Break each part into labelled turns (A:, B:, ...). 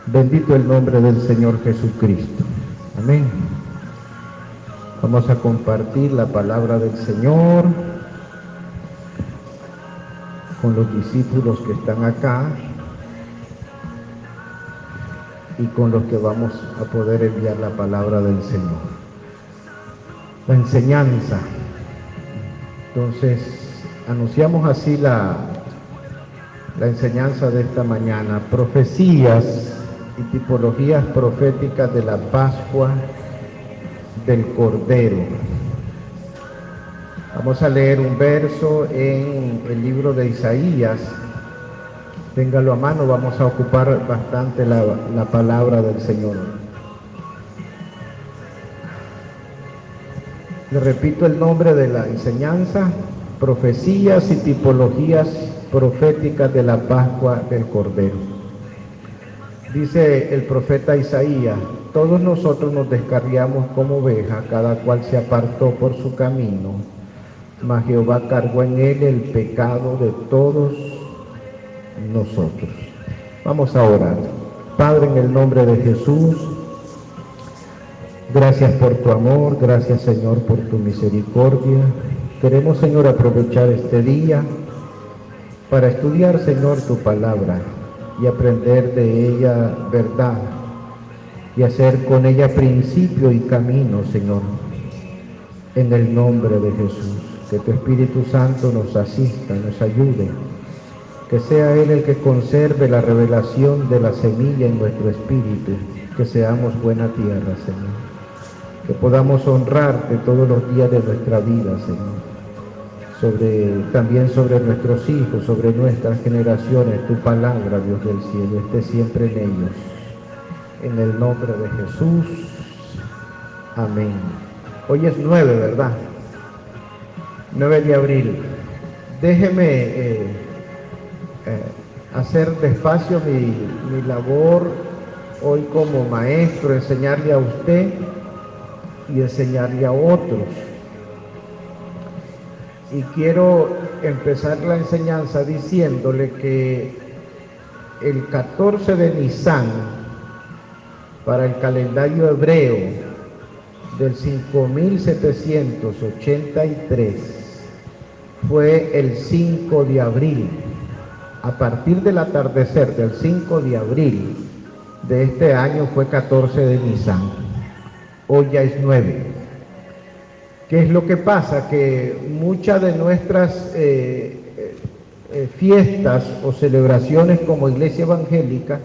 A: Bendito el nombre del Señor Jesucristo. Amén. Vamos a compartir la palabra del Señor con los discípulos que están acá y con los que vamos a poder enviar la palabra del Señor. La enseñanza. Entonces, anunciamos así la enseñanza de esta mañana: profecías y tipologías proféticas de la Pascua del Cordero. Vamos a leer un verso en el libro de Isaías. Téngalo a mano, vamos a ocupar bastante la palabra del Señor. Le repito el nombre de la enseñanza: profecías y tipologías proféticas de la Pascua del Cordero. Dice el profeta Isaías: todos nosotros nos descarriamos como ovejas, cada cual se apartó por su camino, mas Jehová cargó en él el pecado de todos nosotros. Vamos a orar. Padre, en el nombre de Jesús, gracias por tu amor, gracias, Señor, por tu misericordia. Queremos, Señor, aprovechar este día para estudiar, Señor, tu palabra y aprender de ella verdad y hacer con ella principio y camino, Señor, en el nombre de Jesús. Que tu Espíritu Santo nos asista, nos ayude, que sea Él el que conserve la revelación de la semilla en nuestro espíritu, que seamos buena tierra, Señor, que podamos honrarte todos los días de nuestra vida, Señor, también sobre nuestros hijos, sobre nuestras generaciones. Tu palabra, Dios del cielo, esté siempre en ellos. En el nombre de Jesús. Amén. Hoy es 9, ¿verdad? 9 de abril. Déjeme hacer despacio mi labor hoy como maestro, enseñarle a usted y enseñarle a otros. Y quiero empezar la enseñanza diciéndole que el 14 de Nisan, para el calendario hebreo del 5783, fue el 5 de abril. A partir del atardecer del 5 de abril de este año fue 14 de Nisan. Hoy ya es 9. ¿Qué es lo que pasa? Que muchas de nuestras fiestas o celebraciones como iglesia evangélica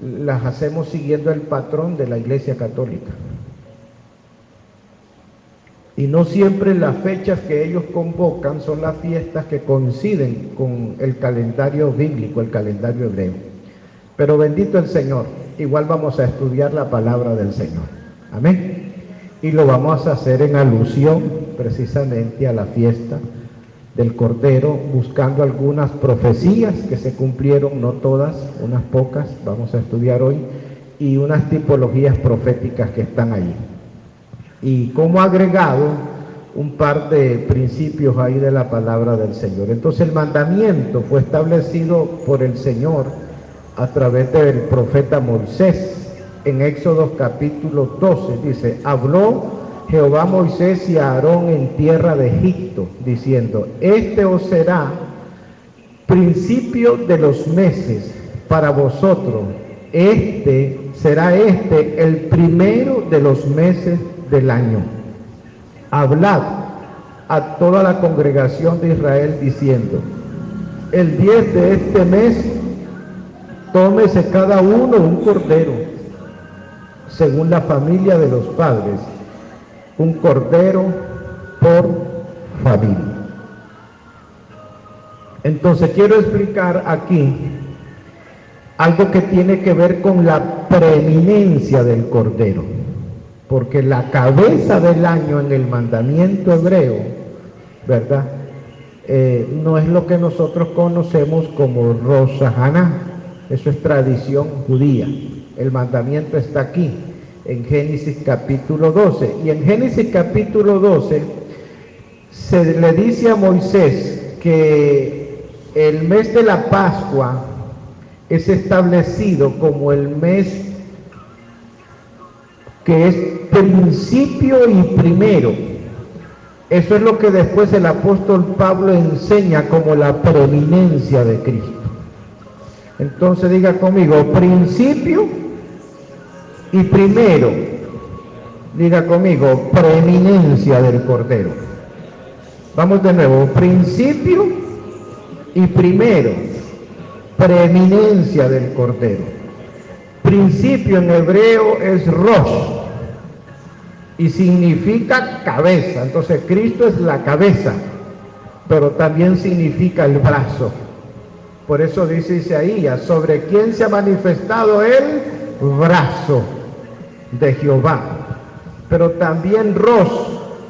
A: las hacemos siguiendo el patrón de la Iglesia Católica. Y no siempre las fechas que ellos convocan son las fiestas que coinciden con el calendario bíblico, el calendario hebreo. Pero bendito el Señor, igual vamos a estudiar la palabra del Señor. Amén. Y lo vamos a hacer en alusión precisamente a la fiesta del Cordero, buscando algunas profecías que se cumplieron, no todas, unas pocas, vamos a estudiar hoy, y unas tipologías proféticas que están ahí. Y como agregado, un par de principios ahí de la palabra del Señor. Entonces el mandamiento fue establecido por el Señor a través del profeta Moisés. En Éxodo capítulo 12 dice: habló Jehová a Moisés y a Aarón en tierra de Egipto, diciendo: este os será principio de los meses para vosotros, será el primero de los meses del año. Hablad a toda la congregación de Israel diciendo: el 10 de este mes tómese cada uno un cordero según la familia de los padres, un cordero por familia. Entonces quiero explicar aquí algo que tiene que ver con la preeminencia del cordero, porque la cabeza del año en el mandamiento hebreo, ¿verdad? No es lo que nosotros conocemos como Rosh Hashanah, eso es tradición judía. El mandamiento está aquí, en Génesis capítulo 12. Y en Génesis capítulo 12 se le dice a Moisés que el mes de la Pascua es establecido como el mes que es principio y primero. Eso es lo que después el apóstol Pablo enseña como la preeminencia de Cristo. Entonces diga conmigo, principio y primero. Diga conmigo, preeminencia del Cordero. Vamos de nuevo, principio y primero, preeminencia del Cordero. Principio en hebreo es Rosh y significa cabeza. Entonces Cristo es la cabeza, pero también significa el brazo. Por eso dice Isaías, sobre quién se ha manifestado el brazo de Jehová. Pero también Rosh,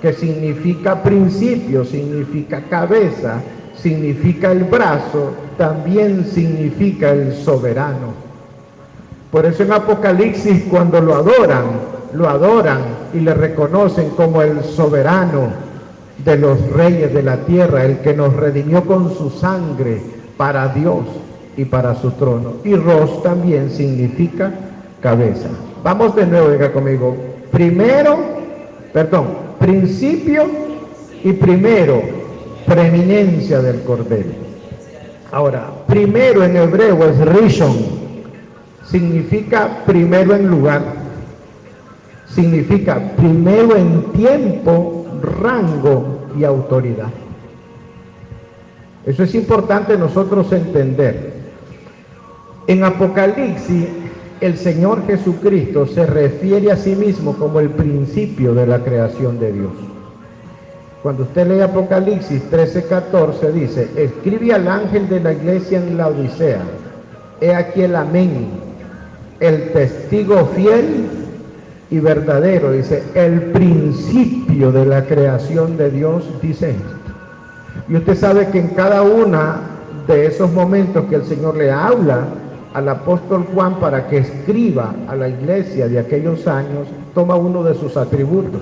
A: que significa principio, significa cabeza, significa el brazo, también significa el soberano. Por eso en Apocalipsis, cuando lo adoran y le reconocen como el soberano de los reyes de la tierra, el que nos redimió con su sangre para Dios y para su trono. Y Rosh también significa cabeza. Vamos de nuevo, diga conmigo, principio y primero, preeminencia del Cordero. Ahora, primero en hebreo es Rishon, significa primero en lugar, significa primero en tiempo, rango y autoridad. Eso es importante nosotros entender. En Apocalipsis, el Señor Jesucristo se refiere a sí mismo como el principio de la creación de Dios. Cuando usted lee Apocalipsis 13:14, dice, escribe al ángel de la iglesia en la Odisea, he aquí el amén, el testigo fiel y verdadero, dice, el principio de la creación de Dios, dice esto. Y usted sabe que en cada uno de esos momentos que el Señor le habla al apóstol Juan para que escriba a la iglesia de aquellos años, toma uno de sus atributos.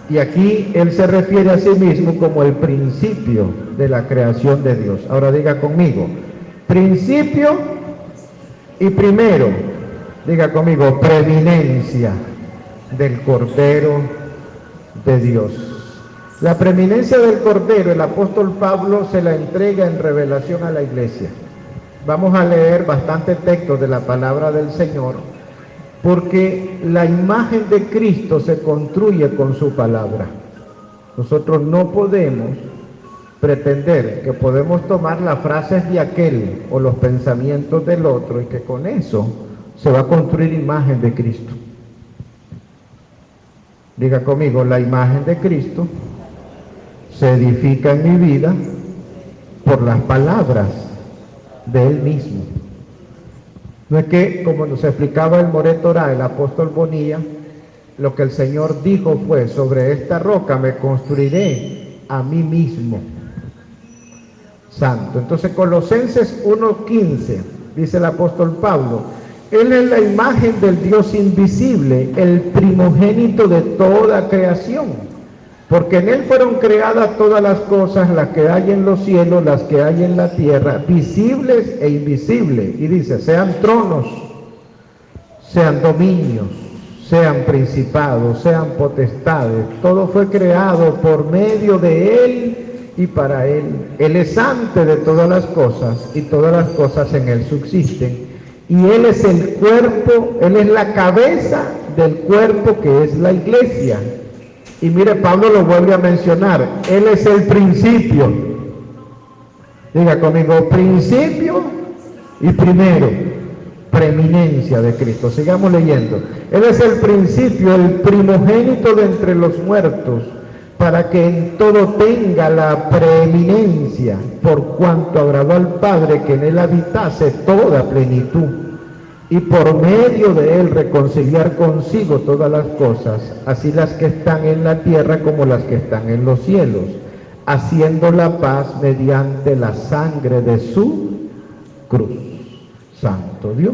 A: Y aquí él se refiere a sí mismo como el principio de la creación de Dios. Ahora diga conmigo, principio y primero. Diga conmigo, preeminencia del Cordero de Dios. La preeminencia del Cordero, el apóstol Pablo se la entrega en revelación a la iglesia. Vamos a leer bastante textos de la palabra del Señor, porque la imagen de Cristo se construye con su palabra. Nosotros no podemos pretender que podemos tomar las frases de aquel o los pensamientos del otro y que con eso se va a construir imagen de Cristo. Diga conmigo, la imagen de Cristo se edifica en mi vida por las palabras de Él mismo. No es que, como nos explicaba el Moretorá, el apóstol Bonilla, lo que el Señor dijo fue, sobre esta roca me construiré a mí mismo santo. Entonces Colosenses 1:15 dice el apóstol Pablo, Él es la imagen del Dios invisible, el primogénito de toda creación, porque en Él fueron creadas todas las cosas, las que hay en los cielos, las que hay en la tierra, visibles e invisibles. Y dice, sean tronos, sean dominios, sean principados, sean potestades, todo fue creado por medio de Él y para Él. Él es antes de todas las cosas y todas las cosas en Él subsisten. Y Él es el cuerpo, Él es la cabeza del cuerpo que es la iglesia. Y mire, Pablo lo vuelve a mencionar, Él es el principio. Diga conmigo, principio y primero, preeminencia de Cristo. Sigamos leyendo. Él es el principio, el primogénito de entre los muertos, para que en todo tenga la preeminencia, por cuanto agradó al Padre que en Él habitase toda plenitud, y por medio de Él reconciliar consigo todas las cosas, así las que están en la tierra como las que están en los cielos, haciendo la paz mediante la sangre de su cruz. Santo Dios.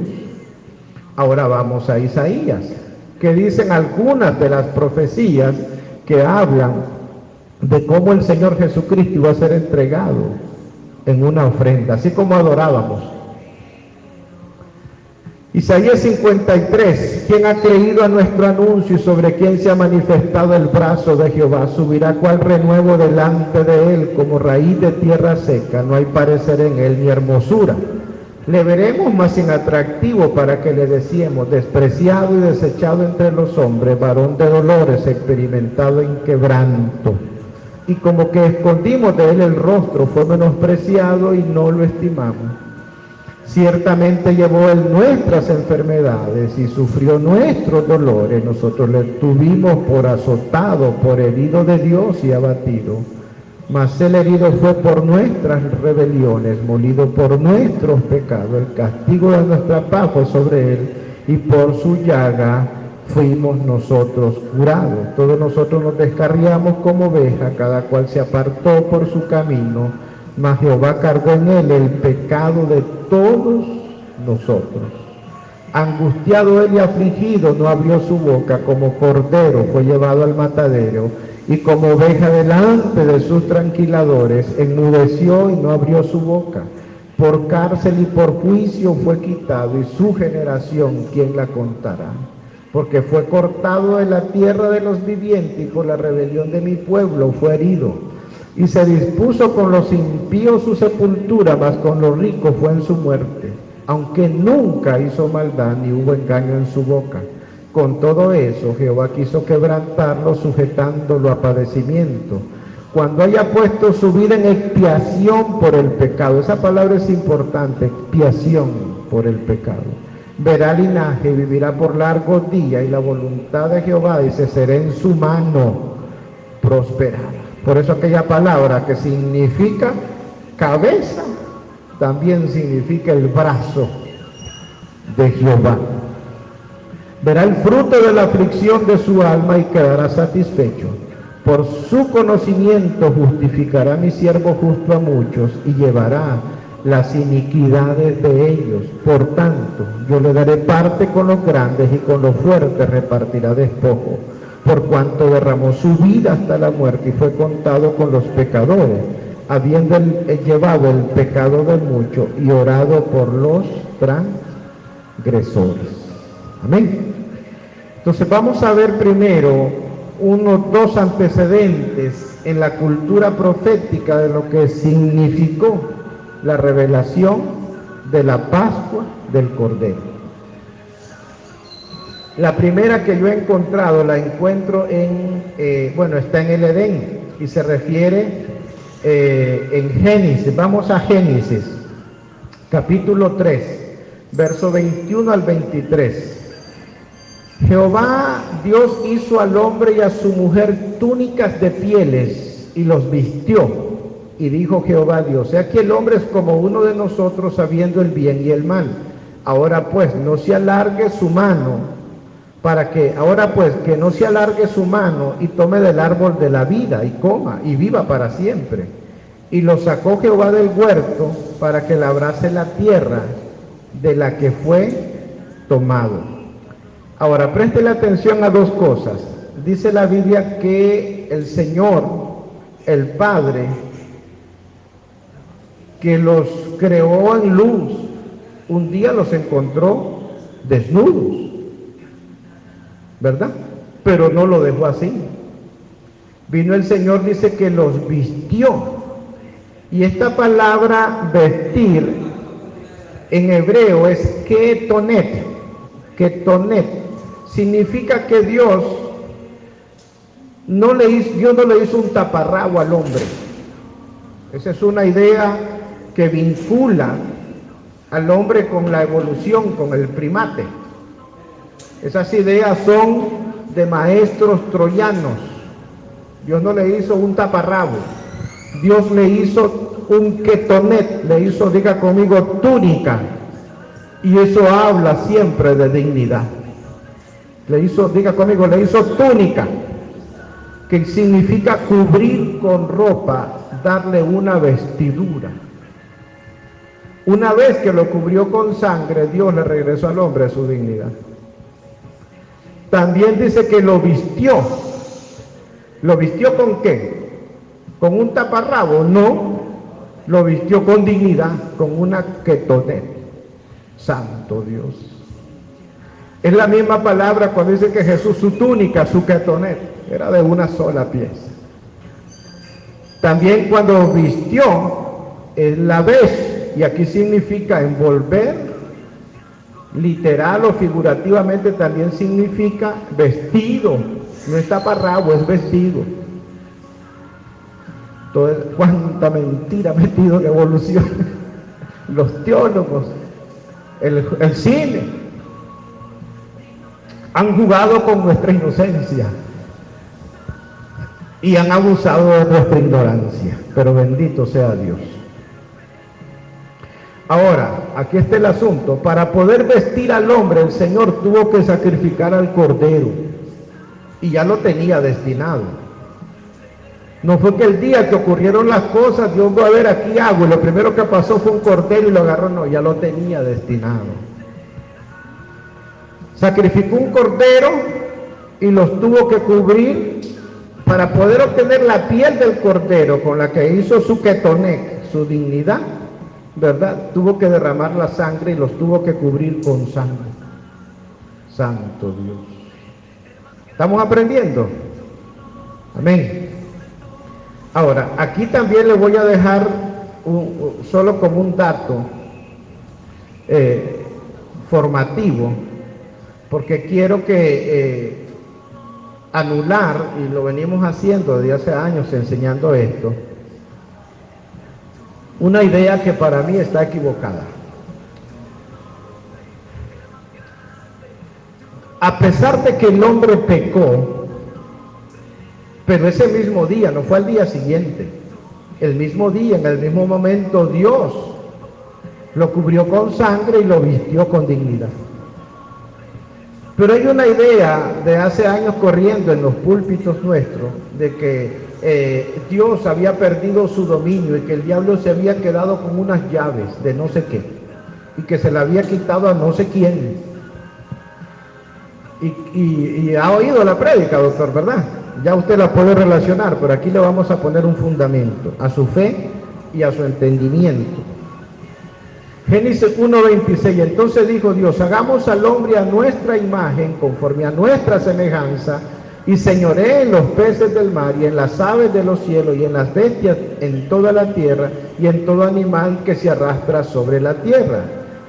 A: Ahora vamos a Isaías, que dicen algunas de las profecías que hablan de cómo el Señor Jesucristo iba a ser entregado en una ofrenda, así como adorábamos. Isaías 53, ¿quién ha creído a nuestro anuncio y sobre quién se ha manifestado el brazo de Jehová? Subirá cual renuevo delante de él, como raíz de tierra seca, no hay parecer en él ni hermosura. Le veremos más inatractivo para que le decíamos, despreciado y desechado entre los hombres, varón de dolores, experimentado en quebranto. Y como que escondimos de él el rostro, fue menospreciado y no lo estimamos. Ciertamente llevó él nuestras enfermedades y sufrió nuestros dolores. Nosotros le tuvimos por azotado, por herido de Dios y abatido. Mas el herido fue por nuestras rebeliones, molido por nuestros pecados. El castigo de nuestra paz fue sobre él, y por su llaga fuimos nosotros curados. Todos nosotros nos descarriamos como ovejas, cada cual se apartó por su camino, mas Jehová cargó en él el pecado de todos nosotros. Angustiado él y afligido, no abrió su boca, como cordero fue llevado al matadero, y como oveja delante de sus tranquiladores, enmudeció y no abrió su boca. Por cárcel y por juicio fue quitado, y su generación, ¿quién la contará? Porque fue cortado de la tierra de los vivientes, y por la rebelión de mi pueblo fue herido. Y se dispuso con los impíos su sepultura, mas con los ricos fue en su muerte, aunque nunca hizo maldad ni hubo engaño en su boca. Con todo eso, Jehová quiso quebrantarlo, sujetándolo a padecimiento. Cuando haya puesto su vida en expiación por el pecado, esa palabra es importante, expiación por el pecado, verá linaje y vivirá por largos días, y la voluntad de Jehová, dice, será en su mano prosperada. Por eso aquella palabra que significa cabeza, también significa el brazo de Jehová. Verá el fruto de la aflicción de su alma y quedará satisfecho. Por su conocimiento justificará mi siervo justo a muchos y llevará las iniquidades de ellos. Por tanto, yo le daré parte con los grandes y con los fuertes repartirá despojo. Por cuanto derramó su vida hasta la muerte y fue contado con los pecadores, habiendo llevado el pecado de muchos y orado por los transgresores. Amén. Entonces vamos a ver primero dos antecedentes en la cultura profética de lo que significó la revelación de la Pascua del Cordero. La primera que yo he encontrado, la encuentro está en el Edén y se refiere en Génesis. Vamos a Génesis, capítulo 3, verso 21 al 23. Jehová Dios hizo al hombre y a su mujer túnicas de pieles y los vistió. Y dijo Jehová Dios, he aquí el hombre es como uno de nosotros, sabiendo el bien y el mal. Ahora pues no se alargue su mano, que no se alargue su mano y tome del árbol de la vida y coma y viva para siempre. Y lo sacó Jehová del huerto para que labrase la tierra de la que fue tomado. Ahora, préstele atención a dos cosas. Dice la Biblia que el Señor, el Padre, que los creó en luz, un día los encontró desnudos, ¿verdad? Pero no lo dejó así. Vino el Señor, dice que los vistió. Y esta palabra vestir en hebreo es ketonet. Ketonet significa que Dios no le hizo un taparrabo al hombre. Esa es una idea que vincula al hombre con la evolución, con el primate. Esas ideas son de maestros troyanos. Dios no le hizo un taparrabo. Dios le hizo un ketonet, le hizo, diga conmigo, túnica. Y eso habla siempre de dignidad. Le hizo, diga conmigo, le hizo túnica, que significa cubrir con ropa, darle una vestidura. Una vez que lo cubrió con sangre, Dios le regresó al hombre su dignidad. También dice que lo vistió. ¿Lo vistió con qué? ¿Con un taparrabo? No, lo vistió con dignidad, con una ketonet. Santo Dios. Es la misma palabra cuando dice que Jesús, su túnica, su ketonet, era de una sola pieza. También cuando vistió, la vez, y aquí significa envolver, literal o figurativamente también significa vestido, no es taparrabo, es vestido. Entonces, cuánta mentira metido en evolución. Los teólogos, el cine, han jugado con nuestra inocencia y han abusado de nuestra ignorancia, pero bendito sea Dios. Ahora, aquí está el asunto. Para poder vestir al hombre, el Señor tuvo que sacrificar al cordero, y ya lo tenía destinado. No fue que el día que ocurrieron las cosas, Dios va a ver, aquí hago, y lo primero que pasó fue un cordero y lo agarró. No, ya lo tenía destinado. Sacrificó un cordero y los tuvo que cubrir para poder obtener la piel del cordero con la que hizo su ketonek, su dignidad, ¿verdad? Tuvo que derramar la sangre y los tuvo que cubrir con sangre. Santo Dios. ¿Estamos aprendiendo? Amén. Ahora, aquí también le voy a dejar solo como un dato formativo, porque quiero que anular, y lo venimos haciendo desde hace años enseñando esto, una idea que para mí está equivocada. A pesar de que el hombre pecó, pero ese mismo día, no fue al día siguiente, el mismo día, en el mismo momento, Dios lo cubrió con sangre y lo vistió con dignidad. Pero hay una idea de hace años corriendo en los púlpitos nuestros de que Dios había perdido su dominio y que el diablo se había quedado con unas llaves de no sé qué y que se la había quitado a no sé quién. Y ha oído la prédica, doctor, ¿verdad? Ya usted la puede relacionar, pero aquí le vamos a poner un fundamento a su fe y a su entendimiento. Génesis 1:26, entonces dijo Dios, hagamos al hombre a nuestra imagen, conforme a nuestra semejanza, y señoree en los peces del mar, y en las aves de los cielos, y en las bestias, en toda la tierra, y en todo animal que se arrastra sobre la tierra.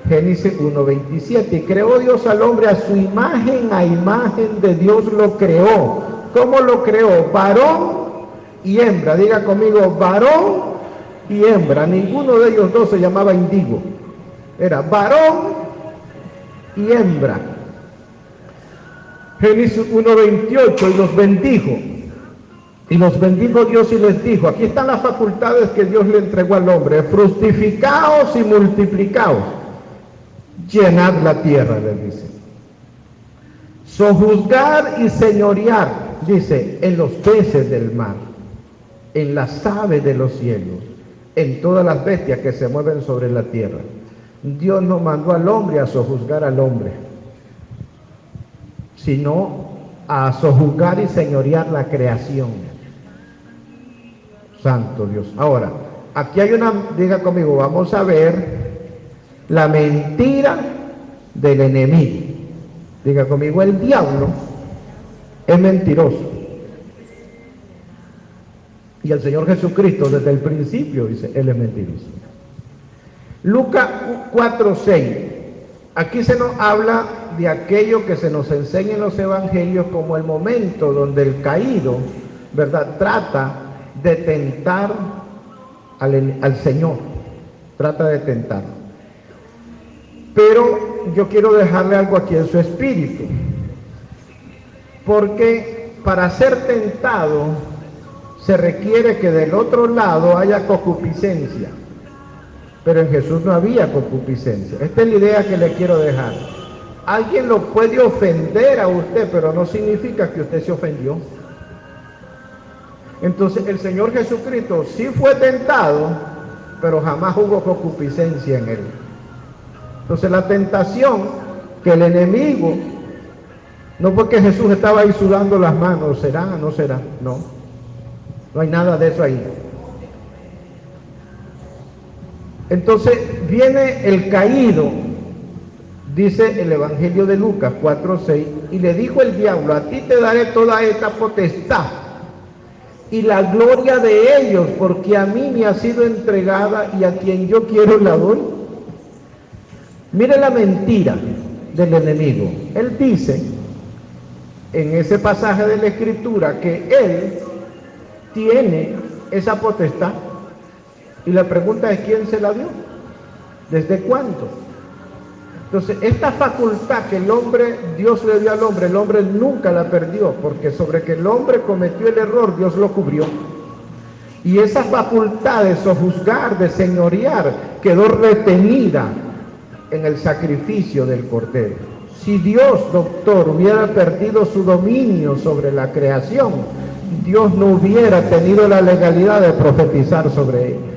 A: Génesis 1:27, y creó Dios al hombre a su imagen, a imagen de Dios lo creó. ¿Cómo lo creó? Varón y hembra. Diga conmigo, varón y hembra. Ninguno de ellos dos se llamaba indigo. Era varón y hembra. Génesis 1:28, y los bendijo. Y los bendijo Dios y les dijo, aquí están las facultades que Dios le entregó al hombre, fructificaos y multiplicaos, llenad la tierra, les dice. Sojuzgar y señorear, dice, en los peces del mar, en las aves de los cielos, en todas las bestias que se mueven sobre la tierra. Dios no mandó al hombre a sojuzgar al hombre, sino a sojuzgar y señorear la creación. Santo Dios. Ahora, aquí hay una, diga conmigo, vamos a ver la mentira del enemigo. Diga conmigo, el diablo es mentiroso. Y el Señor Jesucristo desde el principio dice, Él es mentiroso. Lucas 4:6. Aquí se nos habla de aquello que se nos enseña en los evangelios como el momento donde el caído, ¿verdad?, trata de tentar al Señor. Trata de tentar. Pero yo quiero dejarle algo aquí en su espíritu. Porque para ser tentado se requiere que del otro lado haya concupiscencia. Pero en Jesús no había concupiscencia. Esta es la idea que le quiero dejar. Alguien lo puede ofender a usted, pero no significa que usted se ofendió. Entonces el Señor Jesucristo sí fue tentado, pero jamás hubo concupiscencia en él. Entonces la tentación que el enemigo, no fue que Jesús estaba ahí sudando las manos, ¿será o no será? No, no hay nada de eso ahí. Entonces viene el caído, Dice el Evangelio de Lucas 4:6, y le dijo el diablo, a ti te daré toda esta potestad y la gloria de ellos, porque a mí me ha sido entregada y a quien yo quiero la doy. Mire la mentira del enemigo. Él dice en ese pasaje de la Escritura que él tiene esa potestad, y la pregunta es ¿quién se la dio? ¿Desde cuándo? Entonces, esta facultad que Dios le dio al hombre, el hombre nunca la perdió, porque sobre que el hombre cometió el error, Dios lo cubrió. Y esa facultad de sojuzgar, de señorear, quedó retenida en el sacrificio del Cordero. Si Dios, doctor, hubiera perdido su dominio sobre la creación, Dios no hubiera tenido la legalidad de profetizar sobre ella.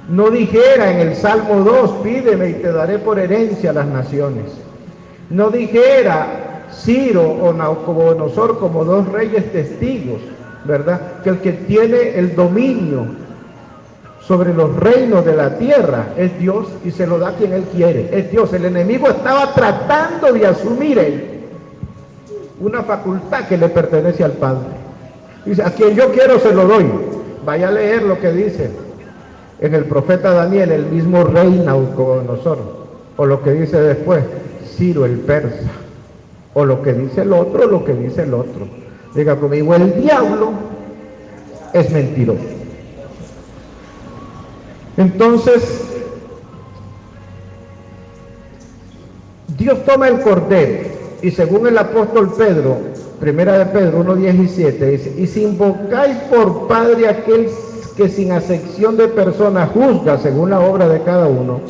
A: No dijera en el Salmo 2, pídeme y te daré por herencia las naciones. No dijera Ciro o Nabucodonosor como dos reyes testigos, ¿verdad? Que el que tiene el dominio sobre los reinos de la tierra es Dios y se lo da a quien Él quiere. Es Dios. El enemigo estaba tratando de asumir él una facultad que le pertenece al Padre. Dice, a quien yo quiero se lo doy. Vaya a leer lo que dice en el profeta Daniel, el mismo rey Nabucodonosor, o lo que dice después, Ciro el persa, o lo que dice el otro, lo que dice el otro. Diga conmigo, el diablo es mentiroso. Entonces, Dios toma el cordero, y según el apóstol Pedro, primera de Pedro 1:17, dice, y si invocáis por Padre aquel que sin acepción de personas juzga según la obra de cada uno,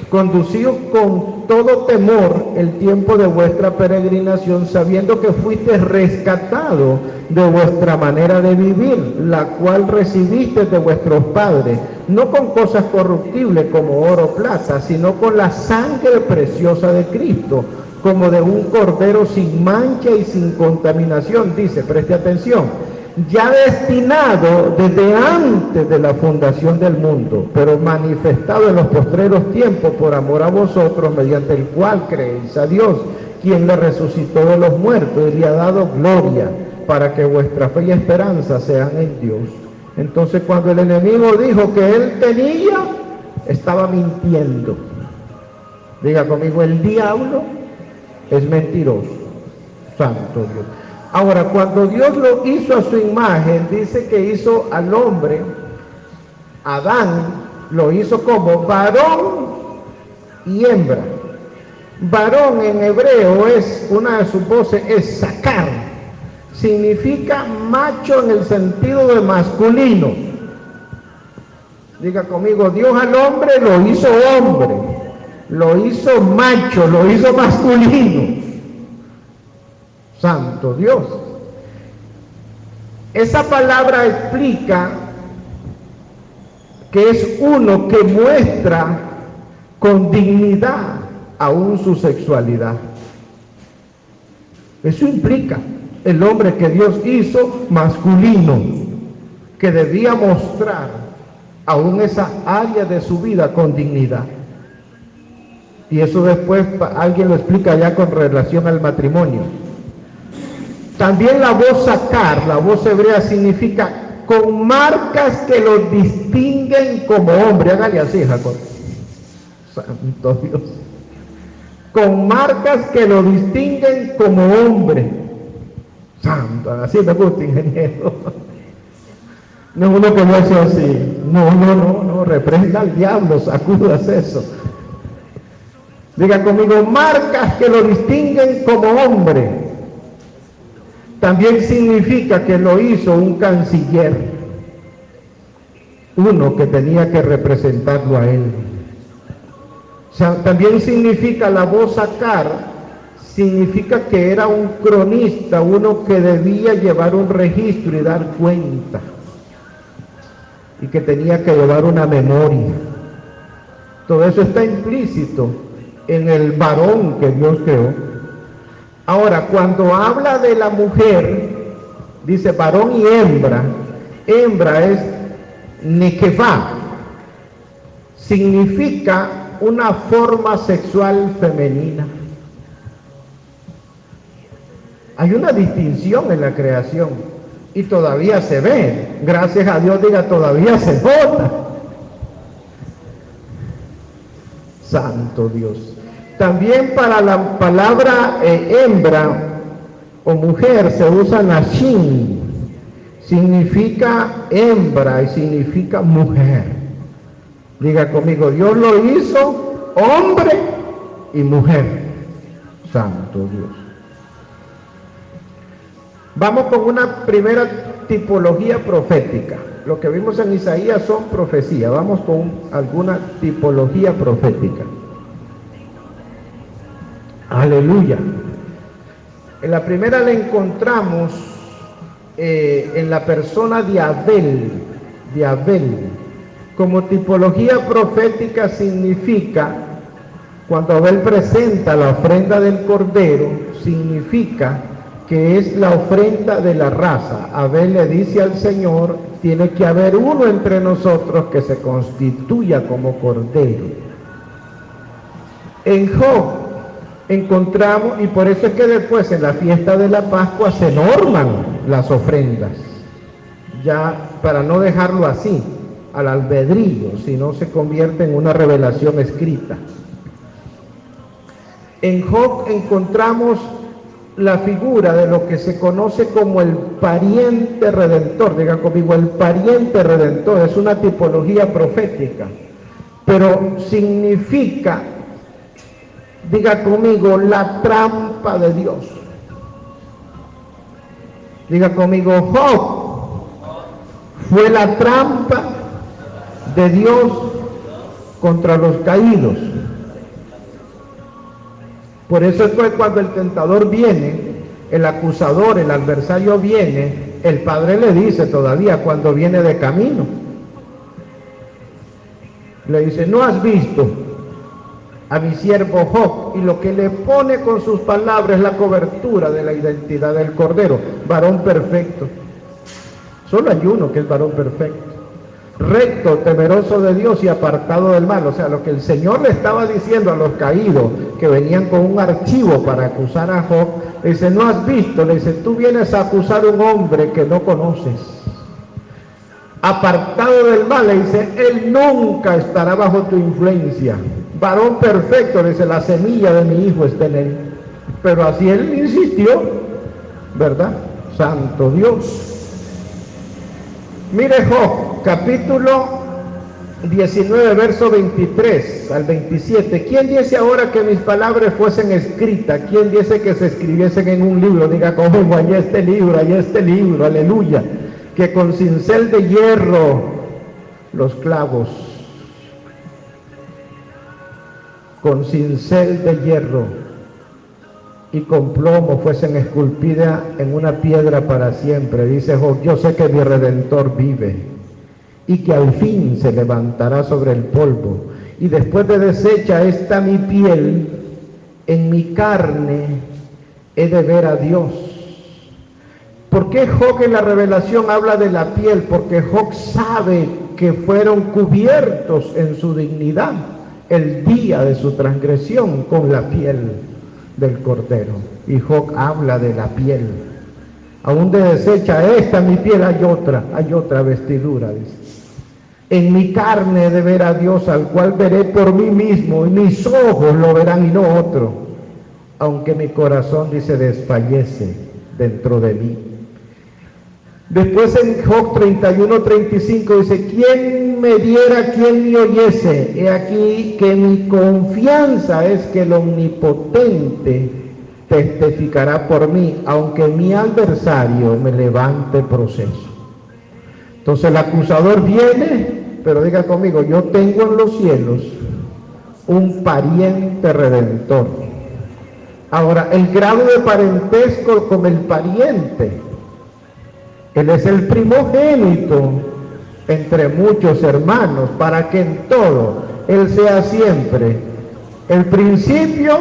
A: conducíos con todo temor el tiempo de vuestra peregrinación, sabiendo que fuisteis rescatados de vuestra manera de vivir, la cual recibisteis de vuestros padres, no con cosas corruptibles como oro o plata, sino con la sangre preciosa de Cristo, como de un cordero sin mancha y sin contaminación, dice, preste atención, ya destinado desde antes de la fundación del mundo, pero manifestado en los postreros tiempos por amor a vosotros, mediante el cual creéis a Dios, quien le resucitó de los muertos y le ha dado gloria, para que vuestra fe y esperanza sean en Dios. Entonces, cuando el enemigo dijo que él tenía, estaba mintiendo. Diga conmigo, el diablo es mentiroso. Santo Dios. Ahora, cuando Dios lo hizo a su imagen, dice que hizo al hombre, Adán, lo hizo como varón y hembra. Varón en hebreo es, una de sus voces es sacar, significa macho en el sentido de masculino. Diga conmigo, Dios al hombre lo hizo hombre, lo hizo macho, lo hizo masculino. Santo Dios. Esa palabra explica que es uno que muestra con dignidad aún su sexualidad. Eso implica el hombre que Dios hizo masculino, que debía mostrar aún esa área de su vida con dignidad. Y eso después alguien lo explica ya con relación al matrimonio. También la voz sacar, la voz hebrea significa con marcas que lo distinguen como hombre. Hágale así, Jacob. Santo Dios. Con marcas que lo distinguen como hombre. Santo, así me gusta, ingeniero. No es uno que no hace así. No, reprenda al diablo, sacudas eso. Diga conmigo, marcas que lo distinguen como hombre. También significa que lo hizo un canciller, uno que tenía que representarlo a él. O sea, también significa la voz sacar, significa que era un cronista, uno que debía llevar un registro y dar cuenta, y que tenía que llevar una memoria. Todo eso está implícito en el varón que Dios creó. Ahora, cuando habla de la mujer, dice varón y hembra. Hembra es nekevá. Significa una forma sexual femenina. Hay una distinción en la creación y todavía se ve. Gracias a Dios, diga, todavía se nota. Santo Dios. También para la palabra hembra o mujer se usa nashim. Significa hembra y significa mujer. Diga conmigo, Dios lo hizo hombre y mujer. Santo Dios. Vamos con una primera tipología profética. Lo que vimos en Isaías son profecías. Vamos con alguna tipología profética. Aleluya. En la primera la encontramos en la persona de Abel. Como tipología profética significa, cuando Abel presenta la ofrenda del cordero, significa que es la ofrenda de la raza. Abel le dice al Señor, tiene que haber uno entre nosotros que se constituya como cordero. En Job encontramos, y por eso es que después en la fiesta de la Pascua se norman las ofrendas, ya para no dejarlo así, al albedrío, sino se convierte en una revelación escrita. En Job encontramos la figura de lo que se conoce como el pariente redentor. Digan conmigo, el pariente redentor es una tipología profética, pero significa, diga conmigo, la trampa de Dios. Diga conmigo, Job fue la trampa de Dios contra los caídos. Por eso es que cuando el tentador viene, el acusador, el adversario viene, el Padre le dice todavía cuando viene de camino, le dice, ¿no has visto a mi siervo Job? Y lo que le pone con sus palabras es la cobertura de la identidad del Cordero, varón perfecto. Solo hay uno que es varón perfecto, recto, temeroso de Dios y apartado del mal. O sea, lo que el Señor le estaba diciendo a los caídos que venían con un archivo para acusar a Job, le dice, ¿no has visto? Le dice, tú vienes a acusar a un hombre que no conoces. Apartado del mal, le dice, él nunca estará bajo tu influencia. Varón perfecto, le dice, la semilla de mi hijo está en él. Pero así él insistió, ¿verdad? Santo Dios. Mire Job, capítulo 19, verso 23 al 27. ¿Quién dice ahora que mis palabras fuesen escritas? ¿Quién dice que se escribiesen en un libro? Diga conmigo, allá este libro, aleluya. Que con cincel de hierro los clavos, con cincel de hierro y con plomo fuesen esculpidas en una piedra para siempre. Dice Job, yo sé que mi Redentor vive y que al fin se levantará sobre el polvo, y después de deshecha esta mi piel, en mi carne he de ver a Dios. ¿Por qué Job en la revelación habla de la piel? Porque Job sabe que fueron cubiertos en su dignidad el día de su transgresión con la piel del Cordero. Y Job habla de la piel. Aún de deshecha esta mi piel hay otra vestidura, dice. En mi carne he de ver a Dios, al cual veré por mí mismo, y mis ojos lo verán y no otro, aunque mi corazón, dice, desfallece dentro de mí. Después en Job 31:35 dice, ¿quién me diera, quién me oyese? He aquí que mi confianza es que el Omnipotente testificará por mí, aunque mi adversario me levante proceso. Entonces el acusador viene, pero diga conmigo, yo tengo en los cielos un pariente redentor. Ahora, el grado de parentesco con el pariente, él es el primogénito entre muchos hermanos, para que en todo él sea siempre el principio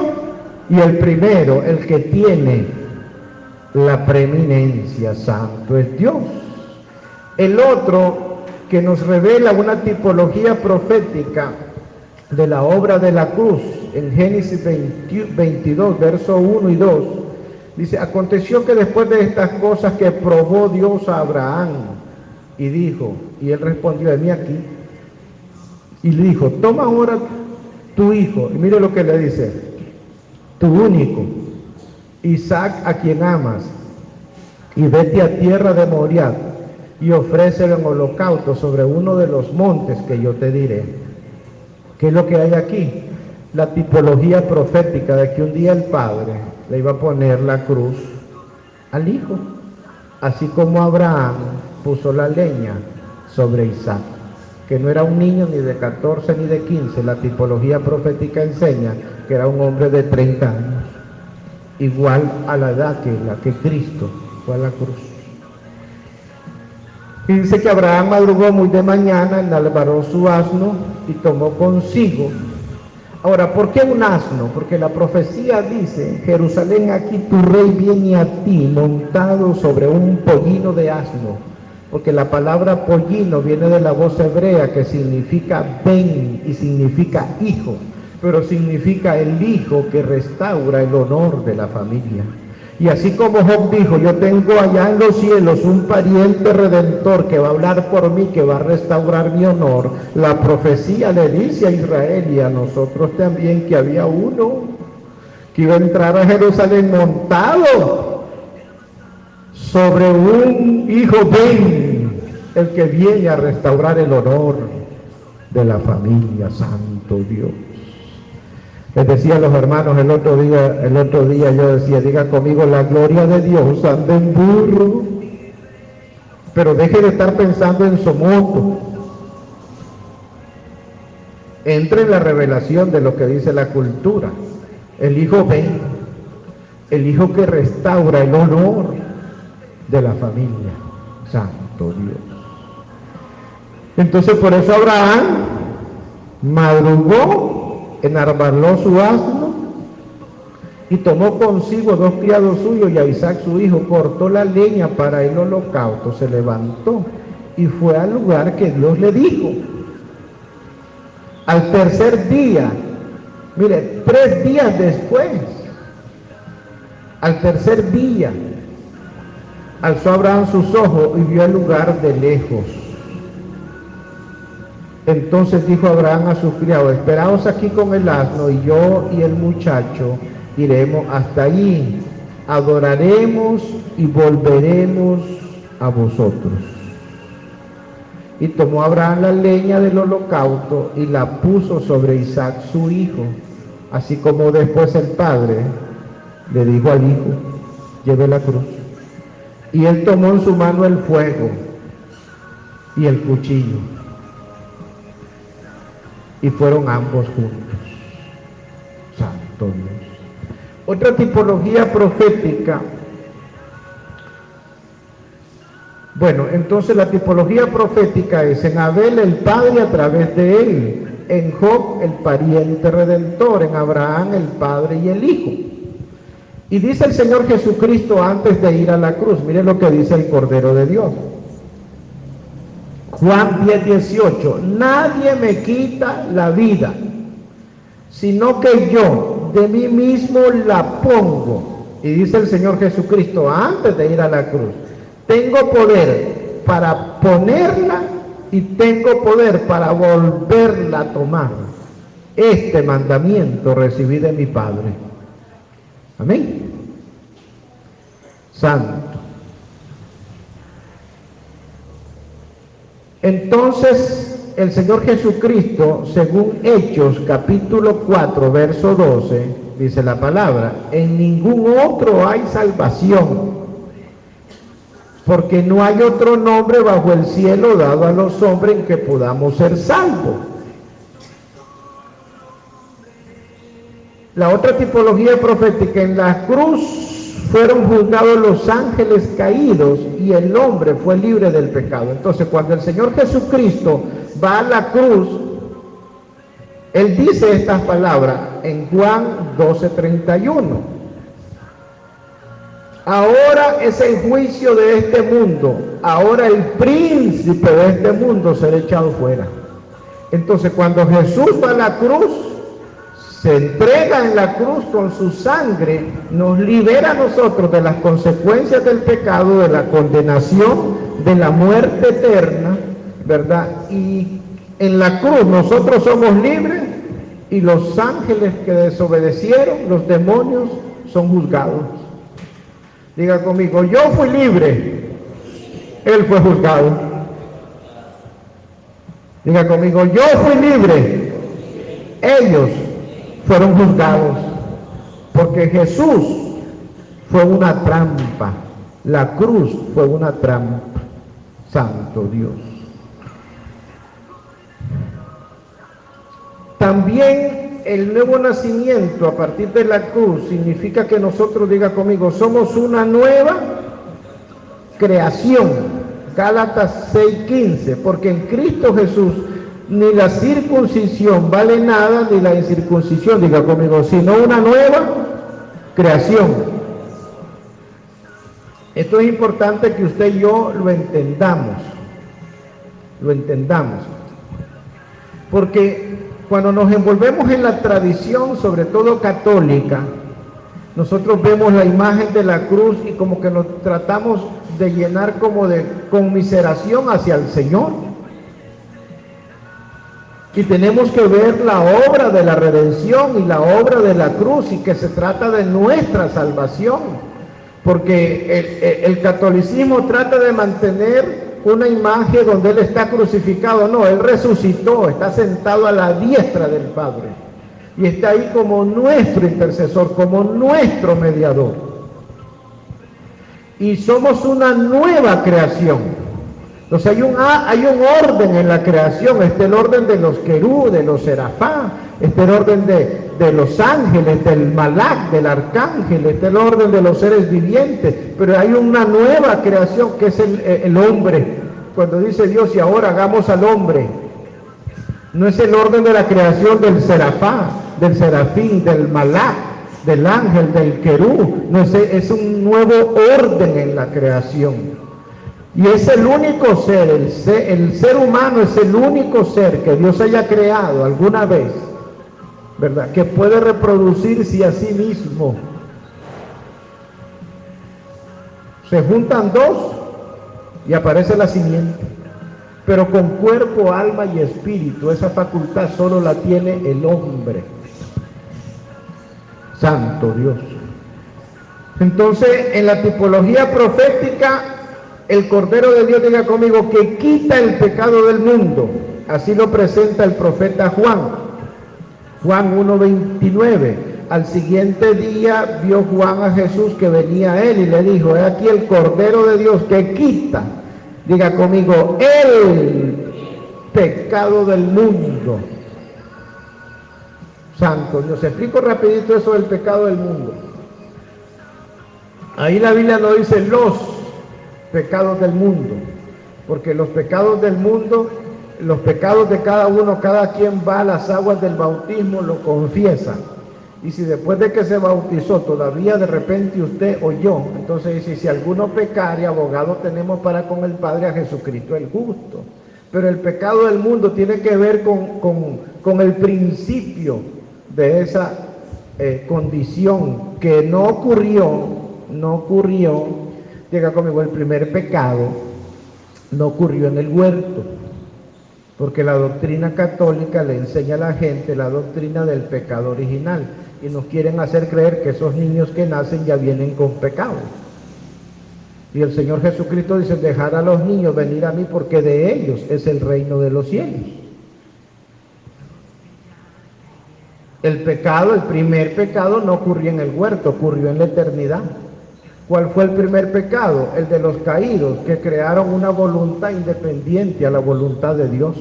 A: y el primero, el que tiene la preeminencia. Santo es Dios. El otro que nos revela una tipología profética de la obra de la cruz, en Génesis 22, versos 1 y 2, dice: aconteció que después de estas cosas que probó Dios a Abraham, y dijo, y él respondió: heme aquí, y le dijo: toma ahora tu hijo, y mire lo que le dice: tu único, Isaac, a quien amas, y vete a tierra de Moriah, y ofrécelo en holocausto sobre uno de los montes que yo te diré. ¿Qué es lo que hay aquí? La tipología profética de que un día el Padre le iba a poner la cruz al Hijo, así como Abraham puso la leña sobre Isaac, que no era un niño ni de 14 ni de 15, la tipología profética enseña que era un hombre de 30 años, igual a la edad que la que Cristo fue a la cruz. Y dice que Abraham madrugó muy de mañana, enalbaró su asno y tomó consigo. Ahora, ¿por qué un asno? Porque la profecía dice: Jerusalén, aquí tu rey viene a ti montado sobre un pollino de asno. Porque la palabra pollino viene de la voz hebrea que significa ben y significa hijo, pero significa el hijo que restaura el honor de la familia. Y así como Job dijo: yo tengo allá en los cielos un pariente redentor que va a hablar por mí, que va a restaurar mi honor, la profecía le dice a Israel y a nosotros también que había uno que iba a entrar a Jerusalén montado sobre un hijo Ben, el que viene a restaurar el honor de la familia. Santo Dios. Les decía a los hermanos el otro día yo decía: diga conmigo: la gloria de Dios anda en burro. Pero deje de estar pensando en su moto. Entre en la revelación de lo que dice la cultura. El hijo ven, el hijo que restaura el honor de la familia. Santo Dios. Entonces por eso Abraham madrugó, enarbaló su asno y tomó consigo 2 criados suyos y a Isaac su hijo, cortó la leña para el holocausto, se levantó y fue al lugar que Dios le dijo. Al tercer día, mire, 3 días después, al tercer día, alzó Abraham sus ojos y vio el lugar de lejos. Entonces dijo Abraham a sus criados: esperaos aquí con el asno, y yo y el muchacho iremos hasta allí, adoraremos y volveremos a vosotros. Y tomó Abraham la leña del holocausto y la puso sobre Isaac su hijo, así como después el padre le dijo al hijo: lleve la cruz. Y él tomó en su mano el fuego y el cuchillo, y fueron ambos juntos. Santo Dios. Otra tipología profética. Bueno, entonces la tipología profética es en Abel el padre a través de él, en Job el pariente redentor, en Abraham el padre y el hijo. Y dice el Señor Jesucristo antes de ir a la cruz, mire lo que dice el Cordero de Dios. Juan 10:18, nadie me quita la vida, sino que yo de mí mismo la pongo. Y dice el Señor Jesucristo antes de ir a la cruz: tengo poder para ponerla y tengo poder para volverla a tomar. Este mandamiento recibí de mi Padre. Amén. Santo. Entonces el Señor Jesucristo, según Hechos capítulo 4 verso 12, dice la palabra: en ningún otro hay salvación, porque no hay otro nombre bajo el cielo dado a los hombres en que podamos ser salvos. La otra tipología profética: en la cruz fueron juzgados los ángeles caídos y el hombre fue libre del pecado. Entonces, cuando el Señor Jesucristo va a la cruz, Él dice estas palabras en Juan 12:31. Ahora es el juicio de este mundo, ahora el príncipe de este mundo será echado fuera. Entonces, cuando Jesús va a la cruz, se entrega en la cruz con su sangre, nos libera a nosotros de las consecuencias del pecado, de la condenación, de la muerte eterna, ¿verdad? Y en la cruz nosotros somos libres y los ángeles que desobedecieron, los demonios, son juzgados. Diga conmigo, yo fui libre, él fue juzgado. Diga conmigo, yo fui libre, ellos fueron juzgados, porque Jesús fue una trampa, la cruz fue una trampa. Santo Dios. También el nuevo nacimiento a partir de la cruz significa que nosotros, diga conmigo, somos una nueva creación. Gálatas 6:15, porque en Cristo Jesús ni la circuncisión vale nada, ni la incircuncisión, diga conmigo, sino una nueva creación. Esto es importante que usted y yo lo entendamos, porque cuando nos envolvemos en la tradición, sobre todo católica, nosotros vemos la imagen de la cruz y como que nos tratamos de llenar como de conmiseración hacia el Señor. Y tenemos que ver la obra de la redención y la obra de la cruz, y que se trata de nuestra salvación. Porque el catolicismo trata de mantener una imagen donde Él está crucificado. No, Él resucitó, está sentado a la diestra del Padre. Y está ahí como nuestro intercesor, como nuestro mediador. Y somos una nueva creación. Entonces hay un orden en la creación. Está el orden de los querú, de los serafá, está el orden de los ángeles, del malak, del arcángel, está el orden de los seres vivientes. Pero hay una nueva creación que es el hombre. Cuando dice Dios, y ahora hagamos al hombre, no es el orden de la creación del serafá, del serafín, del malak, del ángel, del querú. No es un nuevo orden en la creación. Y es el único ser, el ser humano es el único ser que Dios haya creado alguna vez, ¿verdad?, que puede reproducirse a sí mismo. Se juntan dos y aparece la simiente, pero con cuerpo, alma y espíritu. Esa facultad solo la tiene el hombre. Santo Dios. Entonces, en la tipología profética, el Cordero de Dios, diga conmigo, que quita el pecado del mundo. Así lo presenta el profeta Juan. Juan 1:29. Al siguiente día vio Juan a Jesús que venía a él y le dijo: he aquí el Cordero de Dios que quita, diga conmigo, el pecado del mundo. Santo Dios. Explico rapidito eso del pecado del mundo. Ahí la Biblia no dice los pecados del mundo, porque los pecados del mundo, los pecados de cada uno, cada quien va a las aguas del bautismo, lo confiesa, y si después de que se bautizó todavía de repente usted o yo, entonces dice: si alguno pecare, abogado tenemos para con el Padre, a Jesucristo el justo. Pero el pecado del mundo tiene que ver con el principio de esa condición que no ocurrió. Llega conmigo, el primer pecado no ocurrió en el huerto, porque la doctrina católica le enseña a la gente la doctrina del pecado original, y nos quieren hacer creer que esos niños que nacen ya vienen con pecado. Y el Señor Jesucristo dice: dejar a los niños venir a mí, porque de ellos es el reino de los cielos. El pecado, el primer pecado no ocurrió en el huerto, ocurrió en la eternidad. ¿Cuál fue el primer pecado? El de los caídos, que crearon una voluntad independiente a la voluntad de Dios.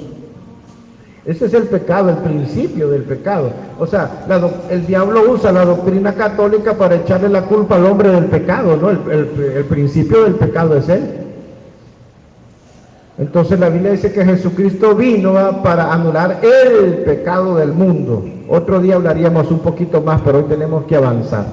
A: Ese es el pecado, el principio del pecado. O sea, el diablo usa la doctrina católica para echarle la culpa al hombre del pecado, ¿no? El principio del pecado es él. Entonces la Biblia dice que Jesucristo vino para anular el pecado del mundo. Otro día hablaríamos un poquito más, pero hoy tenemos que avanzar.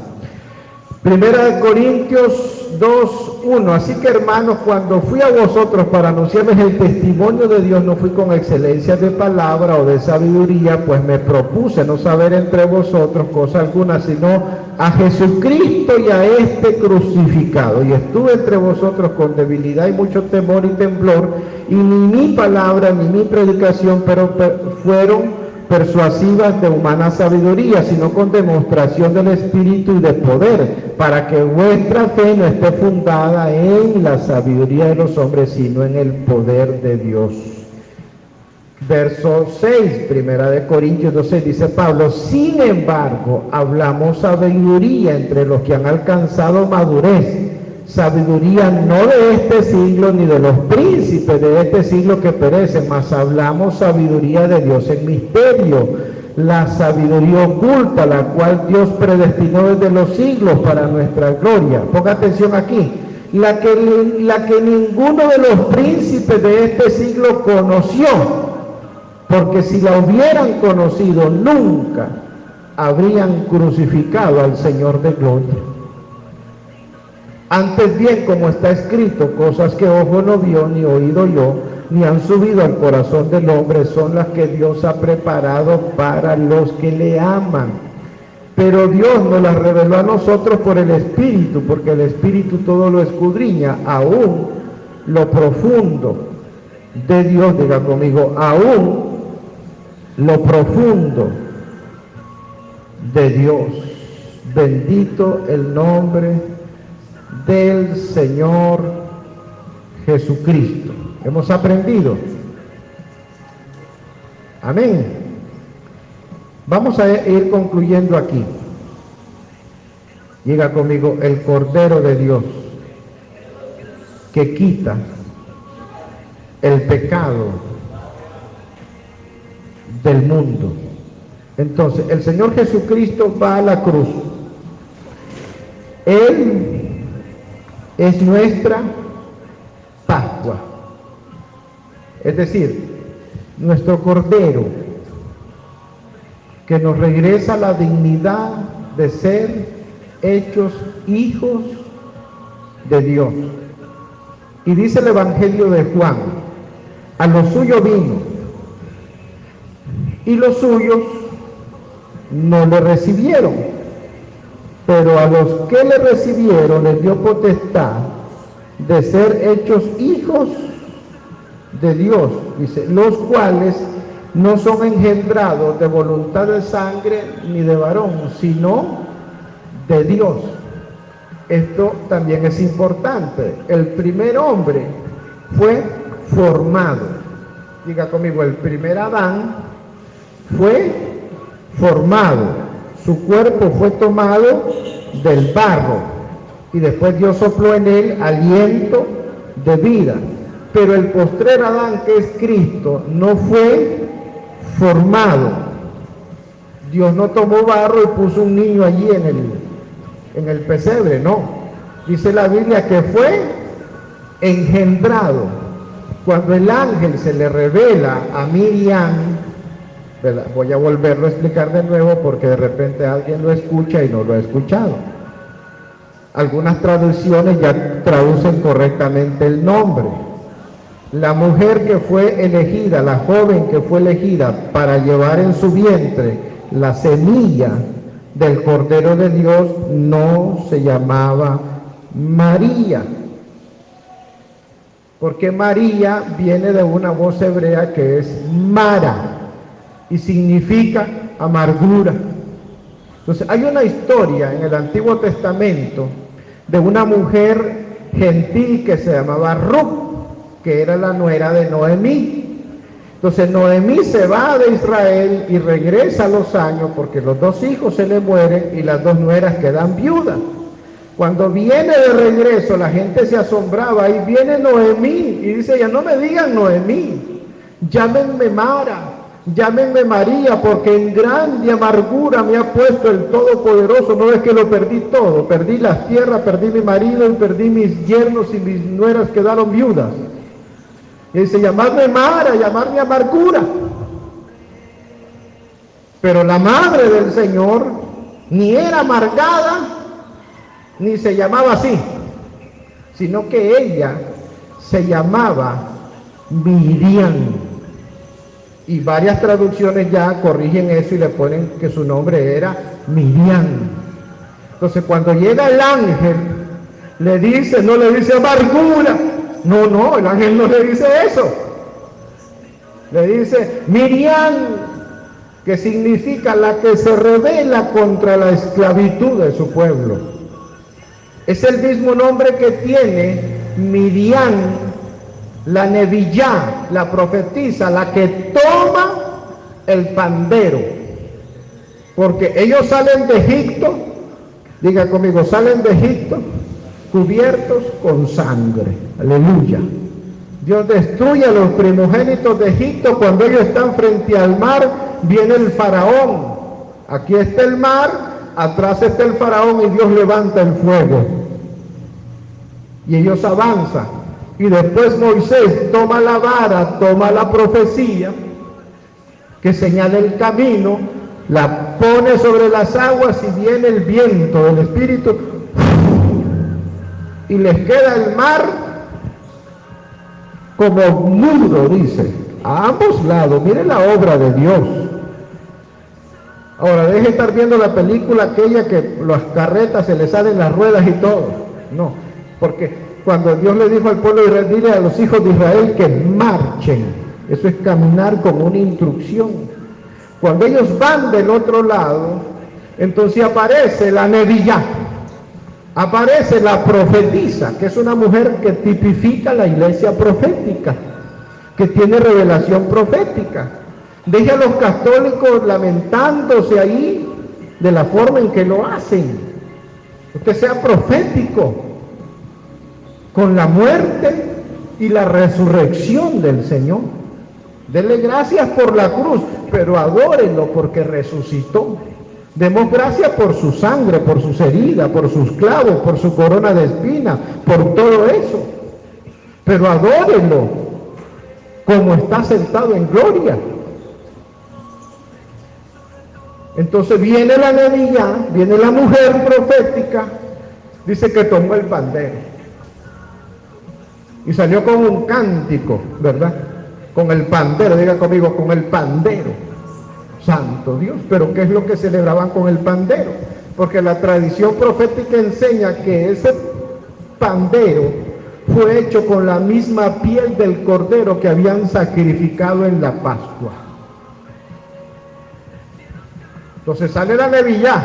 A: Primera de Corintios 2:1. Así que, hermanos, cuando fui a vosotros para anunciarles el testimonio de Dios, no fui con excelencia de palabra o de sabiduría, pues me propuse no saber entre vosotros cosa alguna, sino a Jesucristo y a este crucificado. Y estuve entre vosotros con debilidad y mucho temor y temblor, y ni mi palabra ni mi predicación fueron persuasivas de humana sabiduría, sino con demostración del Espíritu y de poder, para que vuestra fe no esté fundada en la sabiduría de los hombres, sino en el poder de Dios. Verso 6, Primera de Corintios 12, dice Pablo: sin embargo, hablamos sabiduría entre los que han alcanzado madurez, sabiduría no de este siglo ni de los príncipes de este siglo que perecen, mas hablamos sabiduría de Dios en misterio, la sabiduría oculta, la cual Dios predestinó desde los siglos para nuestra gloria. Ponga atención aquí: la que ninguno de los príncipes de este siglo conoció, porque si la hubieran conocido, nunca habrían crucificado al Señor de gloria. Antes bien, como está escrito, cosas que ojo no vio, ni oído yo, ni han subido al corazón del hombre, son las que Dios ha preparado para los que le aman. Pero Dios nos las reveló a nosotros por el Espíritu, porque el Espíritu todo lo escudriña, aún lo profundo de Dios. Diga conmigo: aún lo profundo de Dios. Bendito el nombre del Señor Jesucristo. Hemos aprendido. Amén. Vamos a ir concluyendo aquí. Diga conmigo: el Cordero de Dios que quita el pecado del mundo. Entonces, el Señor Jesucristo va a la cruz. Él es nuestra Pascua, es decir, nuestro Cordero, que nos regresa la dignidad de ser hechos hijos de Dios. Y dice el Evangelio de Juan: a lo suyo vino, y los suyos no le recibieron. Pero a los que le recibieron les dio potestad de ser hechos hijos de Dios, dice, los cuales no son engendrados de voluntad de sangre ni de varón, sino de Dios. Esto también es importante. El primer hombre fue formado. Diga conmigo: el primer Adán fue formado. Su cuerpo fue tomado del barro y después Dios sopló en él aliento de vida. Pero el postrer Adán, que es Cristo, no fue formado. Dios no tomó barro y puso un niño allí en el pesebre, no. Dice la Biblia que fue engendrado. Cuando el ángel se le revela a Miriam, ¿verdad? Voy a volverlo a explicar de nuevo porque de repente alguien lo escucha y no lo ha escuchado. Algunas traducciones ya traducen correctamente el nombre. La mujer que fue elegida, la joven que fue elegida para llevar en su vientre la semilla del Cordero de Dios, no se llamaba María, porque María viene de una voz hebrea que es Mara y significa amargura. Entonces hay una historia en el Antiguo Testamento de una mujer gentil que se llamaba Ruth, que era la nuera de Noemí. Entonces Noemí se va de Israel y regresa a los años porque los dos hijos se le mueren y las dos nueras quedan viudas. Cuando viene de regreso, la gente se asombraba. Ahí viene Noemí y dice: ya no me digan Noemí, llámenme Mara, llámenme María, porque en grande amargura me ha puesto el Todopoderoso. No es que lo perdí todo, perdí las tierras, perdí mi marido y perdí mis yernos y mis nueras quedaron viudas. Y dice: llamarme Mara, llamarme amargura. Pero la madre del Señor ni era amargada ni se llamaba así, sino que ella se llamaba Miriam. Y varias traducciones ya corrigen eso y le ponen que su nombre era Miriam. Entonces cuando llega el ángel, le dice, no le dice amargura, no, el ángel no le dice eso. Le dice Miriam, que significa la que se rebela contra la esclavitud de su pueblo. Es el mismo nombre que tiene Miriam, la Nebillá, la profetisa, la que toma el pandero. Porque ellos salen de Egipto, diga conmigo, salen de Egipto cubiertos con sangre. Aleluya. Dios destruye a los primogénitos de Egipto cuando ellos están frente al mar. Viene el faraón. Aquí está el mar, atrás está el faraón y Dios levanta el fuego. Y ellos avanzan. Y después Moisés toma la vara, toma la profecía que señala el camino, la pone sobre las aguas y viene el viento del Espíritu y les queda el mar como mudo, dice, a ambos lados. Miren la obra de Dios. Ahora, deje de estar viendo la película aquella que las carretas se les salen las ruedas y todo. No, porque cuando Dios le dijo al pueblo de Israel, dile a los hijos de Israel que marchen. Eso es caminar con una instrucción. Cuando ellos van del otro lado, entonces aparece la Nebillá, aparece la profetisa, que es una mujer que tipifica la iglesia profética, que tiene revelación profética. Deje a los católicos lamentándose ahí de la forma en que lo hacen. Usted sea profético con la muerte y la resurrección del Señor. Dele gracias por la cruz, pero adórenlo porque resucitó. Demos gracias por su sangre, por sus heridas, por sus clavos, por su corona de espinas, por todo eso. Pero adórenlo como está sentado en gloria. Entonces viene la Nebillá, viene la mujer profética, dice que tomó el pandero y salió con un cántico, ¿verdad? Con el pandero, diga conmigo, con el pandero. Santo Dios, pero ¿qué es lo que celebraban con el pandero? Porque la tradición profética enseña que ese pandero fue hecho con la misma piel del cordero que habían sacrificado en la Pascua. Entonces sale la Nebillá,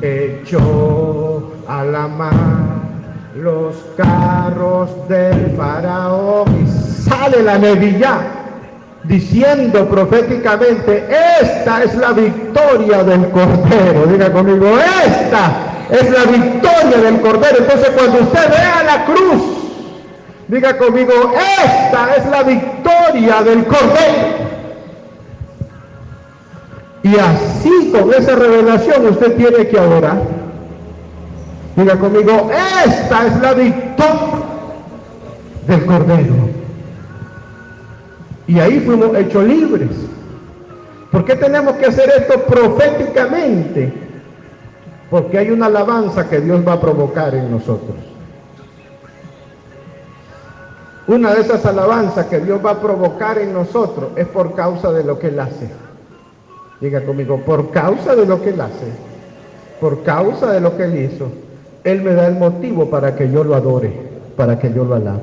A: echó a la mar los carros del faraón, y sale la Nebillá diciendo proféticamente, esta es la victoria del Cordero. Diga conmigo, esta es la victoria del Cordero. Entonces cuando usted vea la cruz, diga conmigo, esta es la victoria del Cordero. Y así, con esa revelación, usted tiene que adorar. Diga conmigo, esta es la victoria del Cordero. Y ahí fuimos hechos libres. ¿Por qué tenemos que hacer esto proféticamente? Porque hay una alabanza que Dios va a provocar en nosotros. Una de esas alabanzas que Dios va a provocar en nosotros es por causa de lo que Él hace. Diga conmigo, por causa de lo que Él hace, por causa de lo que Él hizo, Él me da el motivo para que yo lo adore, para que yo lo alabe.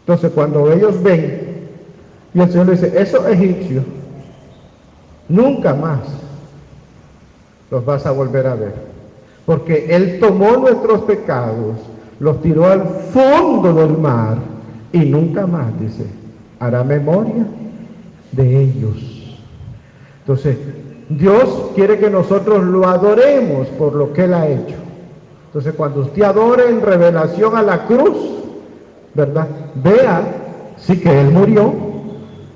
A: Entonces cuando ellos ven, y el Señor le dice, esos egipcios, nunca más los vas a volver a ver, porque Él tomó nuestros pecados, los tiró al fondo del mar, y nunca más, dice, hará memoria de ellos. Entonces, Dios quiere que nosotros lo adoremos por lo que Él ha hecho. Entonces, cuando usted adore en revelación a la cruz, ¿verdad? Vea, sí que Él murió.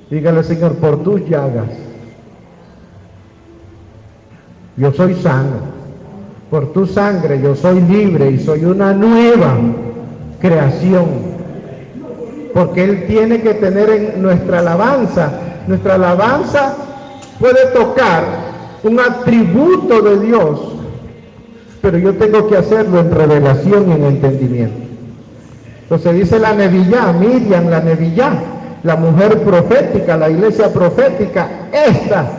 A: Dígale, Señor, por tus llagas yo soy sano. Por tu sangre yo soy libre y soy una nueva creación. Porque Él tiene que tener en nuestra alabanza puede tocar un atributo de Dios pero yo tengo que hacerlo en revelación y en entendimiento. Entonces dice la Nevillá, Miriam, la Nevillá, la mujer profética, la iglesia profética, esta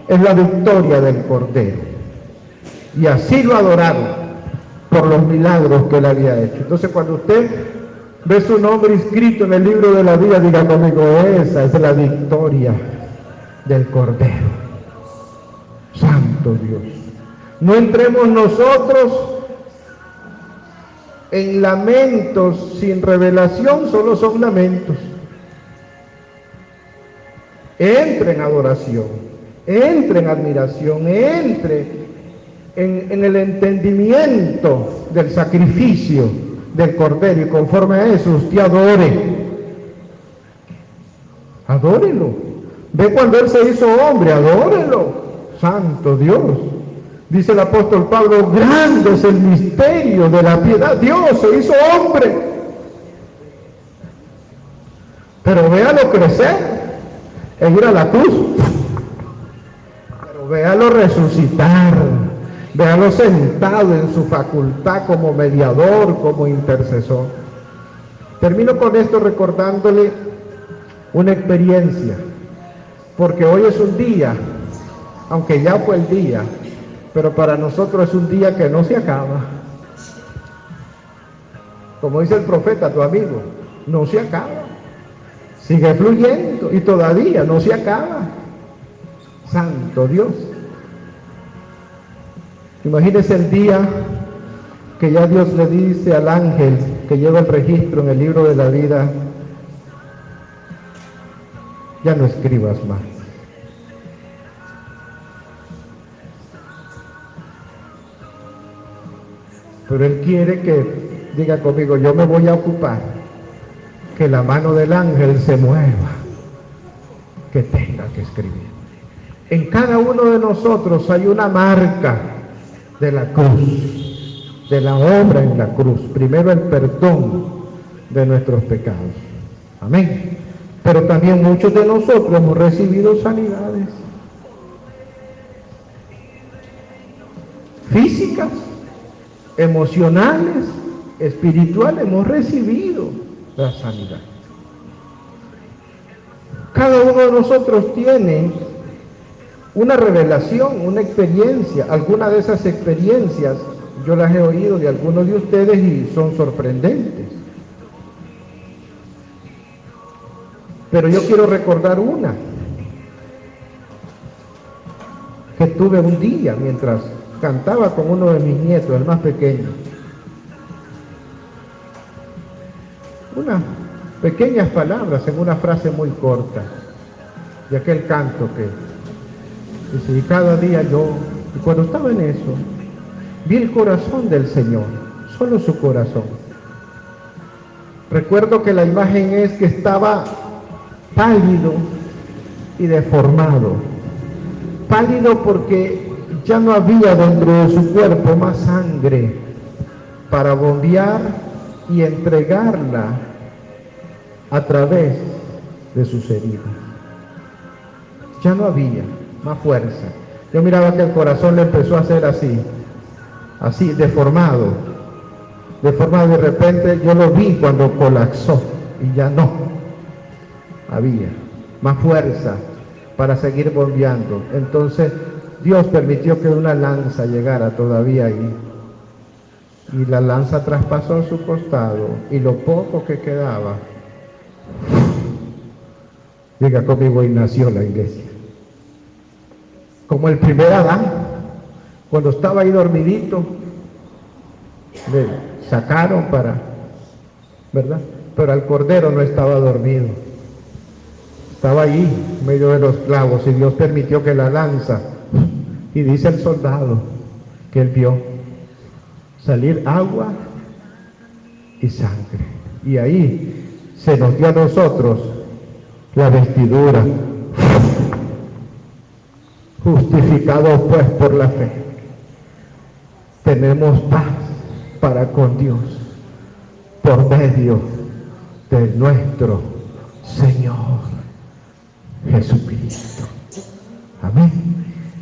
A: es la victoria del Cordero. Y así lo adoraron por los milagros que él había hecho. Entonces cuando usted ve su nombre inscrito en el libro de la vida, diga conmigo, esa es la victoria del Cordero. Santo Dios. No entremos nosotros en lamentos sin revelación, solo son lamentos. Entre en adoración, entre en admiración, entre en el entendimiento del sacrificio del Cordero, y conforme a eso usted adórelo. Ve cuando él se hizo hombre, adórelo. Santo Dios. Dice el apóstol Pablo, grande es el misterio de la piedad. Dios se hizo hombre. Pero véalo crecer e ir a la cruz. Pero véalo resucitar. Véalo sentado en su facultad como mediador, como intercesor. Termino con esto recordándole una experiencia. Porque hoy es un día, aunque ya fue el día, pero para nosotros es un día que no se acaba. Como dice el profeta, tu amigo, no se acaba. Sigue fluyendo y todavía no se acaba. Santo Dios. Imagínese el día que ya Dios le dice al ángel que lleva el registro en el libro de la vida, ya no escribas más. Pero Él quiere que diga conmigo, yo me voy a ocupar, que la mano del ángel se mueva, que tenga que escribir. En cada uno de nosotros hay una marca de la cruz, de la obra en la cruz. Primero el perdón de nuestros pecados. Amén. Pero también muchos de nosotros hemos recibido sanidades físicas, emocionales, espirituales. Hemos recibido la sanidad. Cada uno de nosotros tiene una revelación, una experiencia. Algunas de esas experiencias yo las he oído de algunos de ustedes y son sorprendentes. Pero yo quiero recordar una que tuve un día mientras cantaba con uno de mis nietos, el más pequeño. Unas pequeñas palabras en una frase muy corta de aquel canto que dice, y cada día yo, y cuando estaba en eso, vi el corazón del Señor, solo su corazón. Recuerdo que la imagen es que estaba pálido y deformado. Pálido porque ya no había dentro de su cuerpo más sangre para bombear y entregarla a través de sus heridas. Ya no había más fuerza. Yo miraba que el corazón le empezó a hacer así, deformado. De repente yo lo vi cuando colapsó y ya no había más fuerza para seguir bombeando. Entonces Dios permitió que una lanza llegara todavía ahí, y la lanza traspasó su costado, y lo poco que quedaba, diga conmigo, y nació la iglesia. Como el primer Adán, cuando estaba ahí dormidito, le sacaron ¿verdad? Pero al Cordero no estaba dormido. Estaba ahí, en medio de los clavos, y Dios permitió que la lanza, y dice el soldado que él vio salir agua y sangre. Y ahí se nos dio a nosotros la vestidura. Justificados pues por la fe, tenemos paz para con Dios por medio de nuestro Señor Jesucristo. Amén.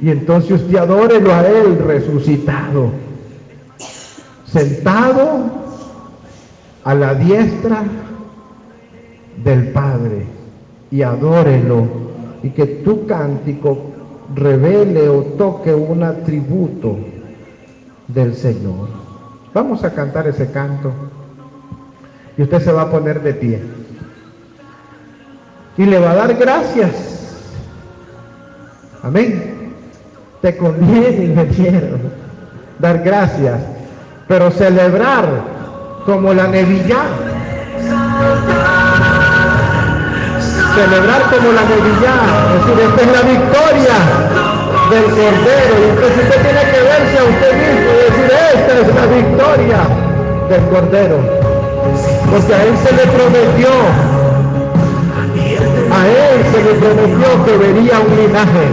A: Y entonces usted adórelo a Él resucitado. sentado a la diestra del Padre, y adórelo, y que tu cántico revele o toque un atributo del Señor. Vamos a cantar ese canto y usted se va a poner de pie y le va a dar gracias. Amén. Te conviene, ingeniero, dar gracias, pero celebrar como la Nevillá. Celebrar como la Nevillá, es decir, esta es la victoria del Cordero. Y entonces usted tiene que verse a usted mismo y decir, esta es la victoria del Cordero, porque a él se le prometió, que vería un linaje,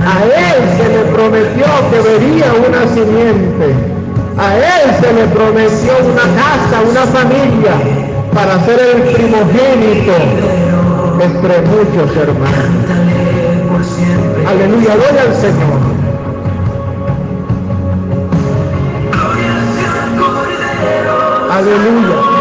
A: a él se le prometió que vería una simiente, a él se le prometió una casa, una familia, para ser el primogénito entre muchos hermanos. Aleluya, gloria al Señor. Aleluya.